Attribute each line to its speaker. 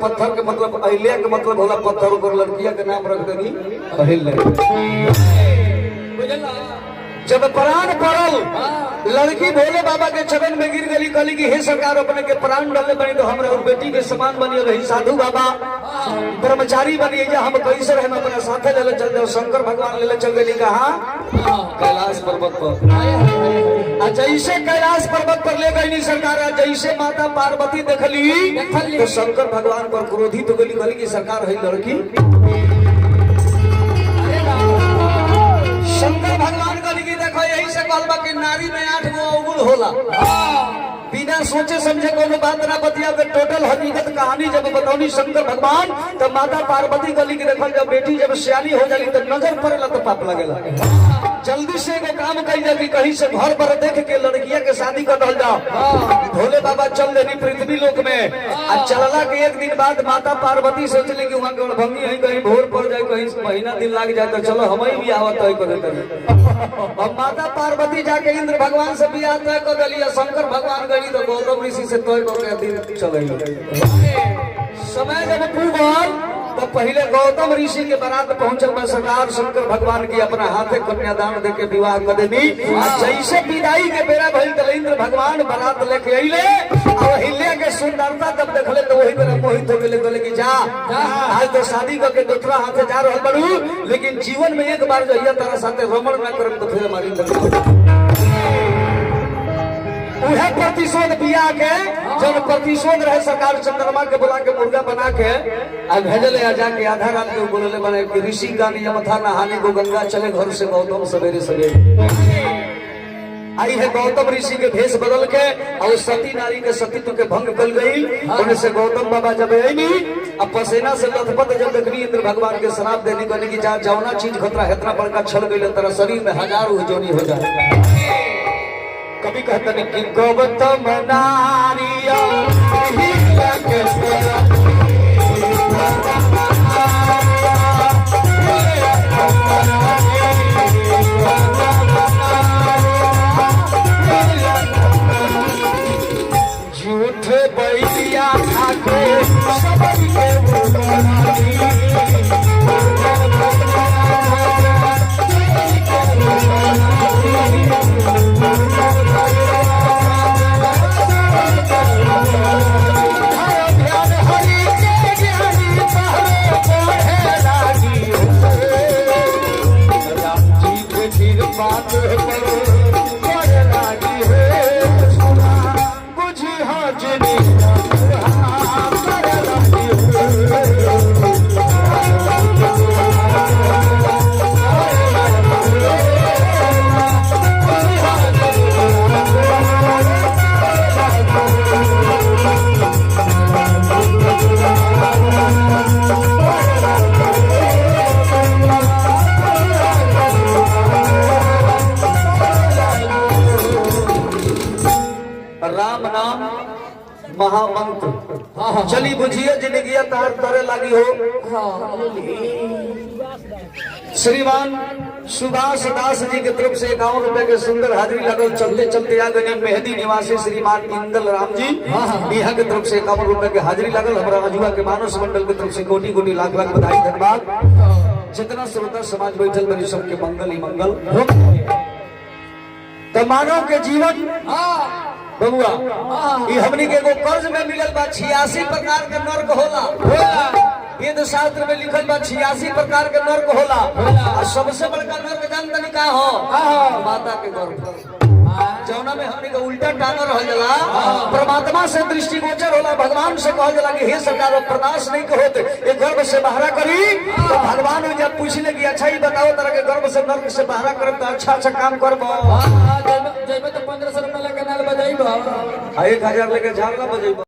Speaker 1: पत्थर के मतलब अहिल्या के मतलब होला पत्थर ऊपर लड़किया के नाम रख देनी अहिल्या। जब प्राण पड़ल लड़की भोले बाबा के चरण में गिर गई, कहली कि हे सरकार अपने के प्राण डाले बनी तो हमरा और बेटी के समान बनी रही। साधु बाबा ब्रह्मचारी बनी हम कैसे रहे अपने साथे ले चल जाओ। शंकर भगवान ले चल गई कहा कैलाश पर्वत पर। जैसे कैलाश पर्वत पर ले गई सरकार, जैसे माता पार्वती देखली तो शंकर भगवान पर क्रोधित हो गई, कहली कि सरकार है लड़की। शंकर भगवान कहली कि देखो यही से कहलबा कि नारी में 8 गो अवगुण होला। बिना सोचे समझे कोनो बात ना बतिया के टोटल हकीकत कहानी जब बतौनी शंकर भगवान तो माता पार्वती कहली कि देखो जब बेटी जब सियानी हो जाली तो नजर पड़ेला तो पाप लगेला। जल्दी से एगो काम कही जाती कहीं से घर पर देख के लड़किया के शादी कर दल जाओ। भोले बाबा चल देनी पृथ्वी लोक में। आज चलला के एक दिन बाद माता पार्वती सोचली कि वहाँ के भंगी है कहीं भोर पड़ जाए कहीं महीना दिन लग जाए तो चलो हम भी आवत तय कर देते। अब माता पार्वती जाके इंद्र भगवान से बियाह तय कर दिया। शंकर भगवान गई तो गौतम ऋषि से तय करके दिन चल समय जब पूर्व तो पहले गौतम ऋषि के बारात पहुंचल में सरकार शंकर भगवान की अपना हाथे कन्यादान देके विवाह कर देनी। जैसे विदाई के बेरा भइल तो इंद्र भगवान बारात लेके अइले और अहिल्या के सुंदरता जब देखले तो वही बेरा मोहित हो गेले, कहले कि जा आज तो शादी करके दूसरा हाथे जा रहल बड़ू, लेकिन जीवन में एक बार जइया तारा साथे रमण ना करब तो फिर मारी उहे प्रतिशोध बिया के। जब प्रतिशोध रहे सरकार चंद्रमा के बुला के मुर्गा बना के भेजले आ जाके आधा रात के बोलले बने कि ऋषि का नियम था नहाने को गंगा चले घर से गौतम सवेरे सवेरे। आई है गौतम ऋषि के भेष बदल के और सती नारी के सतीत्व के भंग कर गई। उन्हें से गौतम बाबा जब आई अब पसेना से लथपथ जब देखनी इंद्र भगवान के शराब देनी कहने की जा जौना चीज खतरा हेतना बड़का छल गई तेरा शरीर में 1000 जोनी हो जाए। कभी कहते नहीं कि गौतम नारिया झूठे बैलिया खाके महामंत्र चली बुझिए जिंदगी तार तरे लगी हो। श्रीमान सुभाष दास जी की तरफ से 51 रुपए के सुंदर हाजिरी लगल। चलते चलते आ गए मेहदी निवासी श्रीमान इंदल राम जी बिहार की तरफ से 51 रुपए के हाजिरी लगल। हमारा अजुआ के मानस मंडल की तरफ से कोटि कोटि लाख लाख बधाई धन्यवाद। जितना श्रोता समाज बैठल बनी सबके मंगल ही मंगल। तो मानव के जीवन बबुआ हमनी के एगो कर्ज में मिलल बा 86 प्रकार के नर्क होला। वेद शास्त्र में लिखल बा 86 प्रकार के नर्क होला। और सबसे बड़का नर्क जान तनी का हो माता के गर्भ जौना में हमनी के उल्टा टांग रह जाला। परमात्मा से दृष्टिगोचर होला। भगवान से कहल जाला कि हे सरकार बर्दाश्त नहीं होत ये गर्भ से बाहर करी तो भगवान जब पूछले कि अच्छा ही बताओ तरह के गर्भ से नर्क से बाहर करब तो अच्छा अच्छा काम करबो। जइबे तो 1500 रुपया लेके नाल बजाइबो 1000 लेके झाल ना बजाइबो।